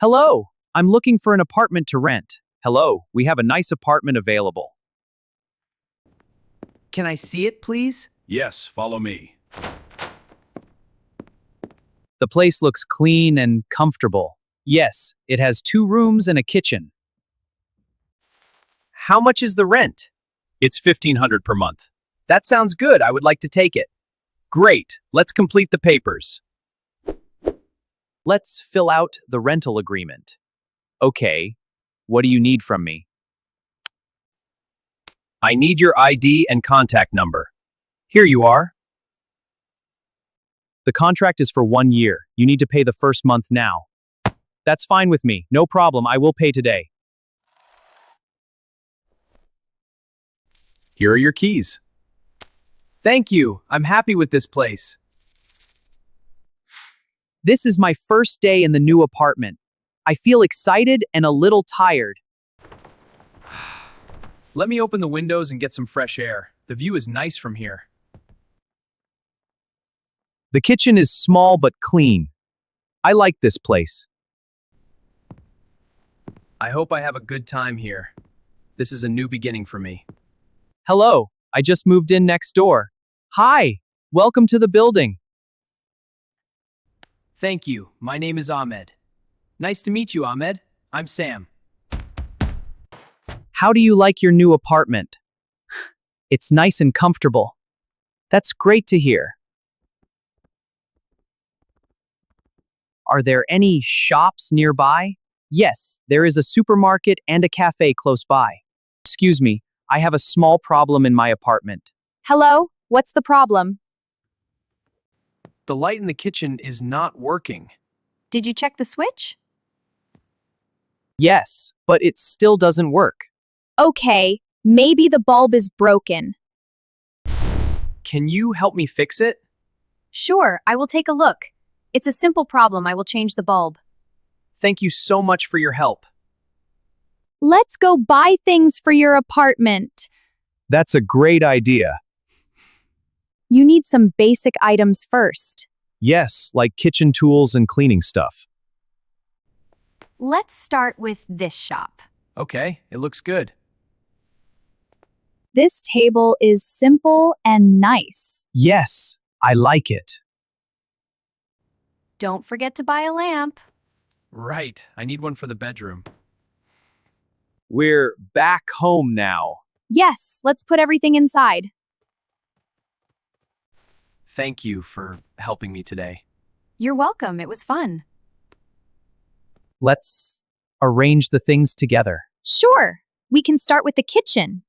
Hello, I'm looking for an apartment to rent. Hello, we have a nice apartment available. Can I see it, please? Yes, follow me. The place looks clean and comfortable. Yes, it has 2 rooms and a kitchen. How much is the rent? It's $1,500 per month. That sounds good. I would like to take it. Great, let's complete the papers. Let's fill out the rental agreement. Okay, what do you need from me? I need your ID and contact number. Here you are. The contract is for 1 year. You need to pay the first month now. That's fine with me. No problem, I will pay today. Here are your keys. Thank you. I'm happy with this place. This is my first day in the new apartment. I feel excited and a little tired. Let me open the windows and get some fresh air. The view is nice from here. The kitchen is small but clean. I like this place. I hope I have a good time here. This is a new beginning for me. Hello, I just moved in next door. Hi, welcome to the building. Thank you. My name is Ahmed. Nice to meet you, Ahmed. I'm Sam. How do you like your new apartment? It's nice and comfortable. That's great to hear. Are there any shops nearby? Yes, there is a supermarket and a cafe close by. Excuse me, I have a small problem in my apartment. Hello? What's the problem? The light in the kitchen is not working. Did you check the switch? Yes, but it still doesn't work. Okay, maybe the bulb is broken. Can you help me fix it? Sure, I will take a look. It's a simple problem. I will change the bulb. Thank you so much for your help. Let's go buy things for your apartment. That's a great idea. You need some basic items first. Yes, like kitchen tools and cleaning stuff. Let's start with this shop. Okay, it looks good. This table is simple and nice. Yes, I like it. Don't forget to buy a lamp. Right, I need one for the bedroom. We're back home now. Yes, let's put everything inside. Thank you for helping me today. You're welcome. It was fun. Let's arrange the things together. Sure, we can start with the kitchen.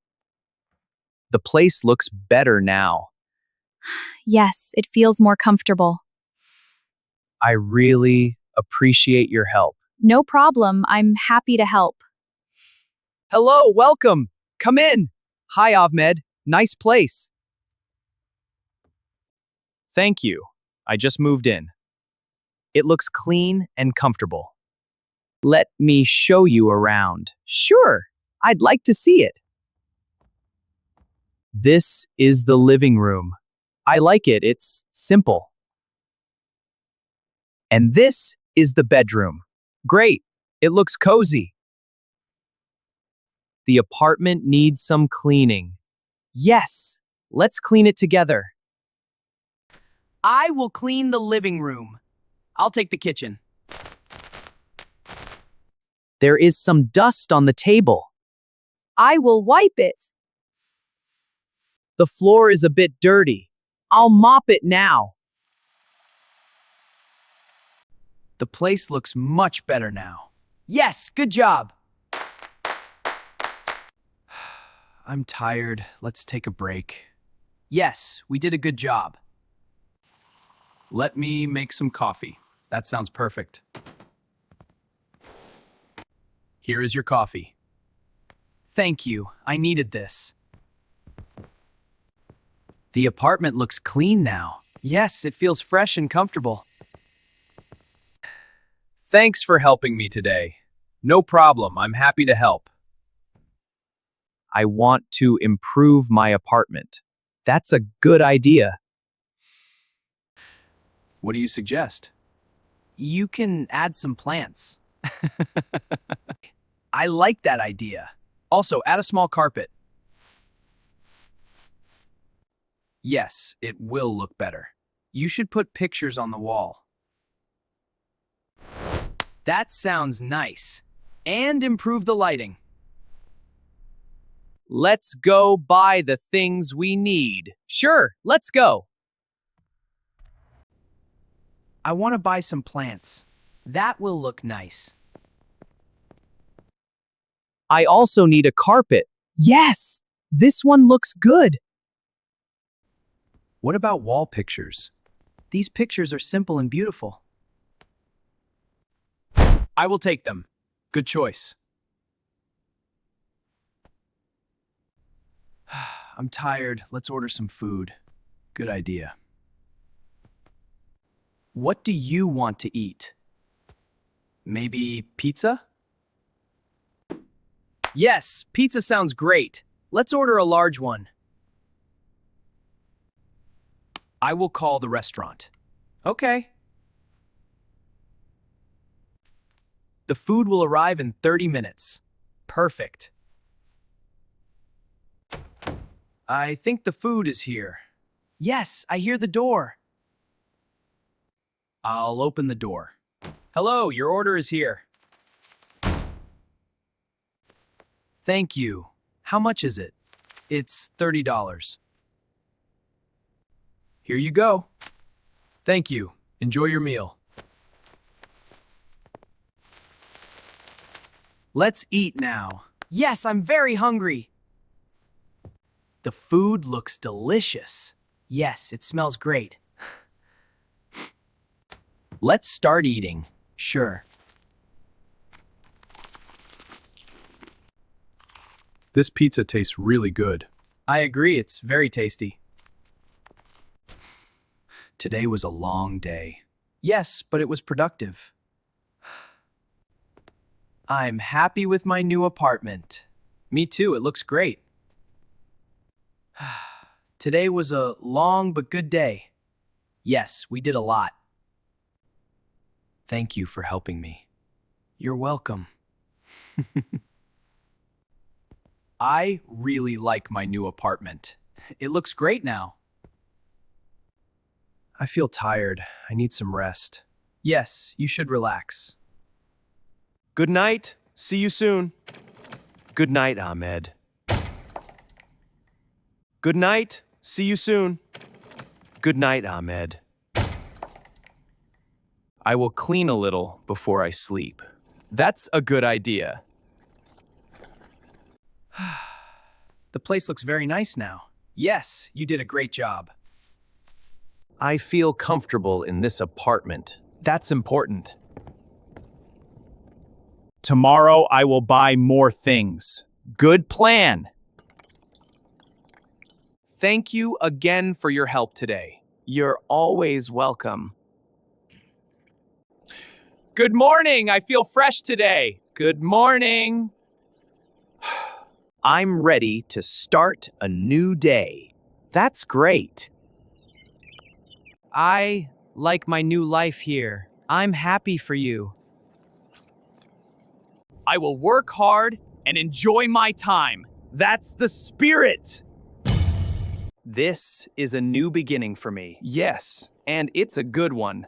The place looks better now. Yes, it feels more comfortable. I really appreciate your help. No problem. I'm happy to help. Hello, welcome. Come in. Hi, Ahmed. Nice place. Thank you. I just moved in. It looks clean and comfortable. Let me show you around. Sure, I'd like to see it. This is the living room. I like it. It's simple. And this is the bedroom. Great. It looks cozy. The apartment needs some cleaning. Yes, let's clean it together. I will clean the living room. I'll take the kitchen. There is some dust on the table. I will wipe it. The floor is a bit dirty. I'll mop it now. The place looks much better now. Yes, good job. I'm tired. Let's take a break. Yes, we did a good job. Let me make some coffee. That sounds perfect. Here is your coffee. Thank you. I needed this. The apartment looks clean now. Yes, it feels fresh and comfortable. Thanks for helping me today. No problem. I'm happy to help. I want to improve my apartment. That's a good idea. What do you suggest? You can add some plants. I like that idea. Also, add a small carpet. Yes, it will look better. You should put pictures on the wall. That sounds nice. And improve the lighting. Let's go buy the things we need. Sure, let's go. I want to buy some plants. That will look nice. I also need a carpet. Yes, this one looks good. What about wall pictures? These pictures are simple and beautiful. I will take them. Good choice. I'm tired. Let's order some food. Good idea. What do you want to eat? Maybe pizza? Yes, pizza sounds great. Let's order a large one. I will call the restaurant. Okay. The food will arrive in 30 minutes. Perfect. I think the food is here. Yes, I hear the door. I'll open the door. Hello, your order is here. Thank you. How much is it? It's $30. Here you go. Thank you. Enjoy your meal. Let's eat now. Yes, I'm very hungry. The food looks delicious. Yes, it smells great. Let's start eating. Sure. This pizza tastes really good. I agree, it's very tasty. Today was a long day. Yes, but it was productive. I'm happy with my new apartment. Me too, it looks great. Today was a long but good day. Yes, we did a lot. Thank you for helping me. You're welcome. I really like my new apartment. It looks great now. I feel tired. I need some rest. Yes, you should relax. Good night. See you soon. Good night, Ahmed. Good night. See you soon. Good night, Ahmed. I will clean a little before I sleep. That's a good idea. The place looks very nice now. Yes, you did a great job. I feel comfortable in this apartment. That's important. Tomorrow I will buy more things. Good plan. Thank you again for your help today. You're always welcome. Good morning. I feel fresh today. Good morning. I'm ready to start a new day. That's great. I like my new life here. I'm happy for you. I will work hard and enjoy my time. That's the spirit. This is a new beginning for me. Yes, and it's a good one.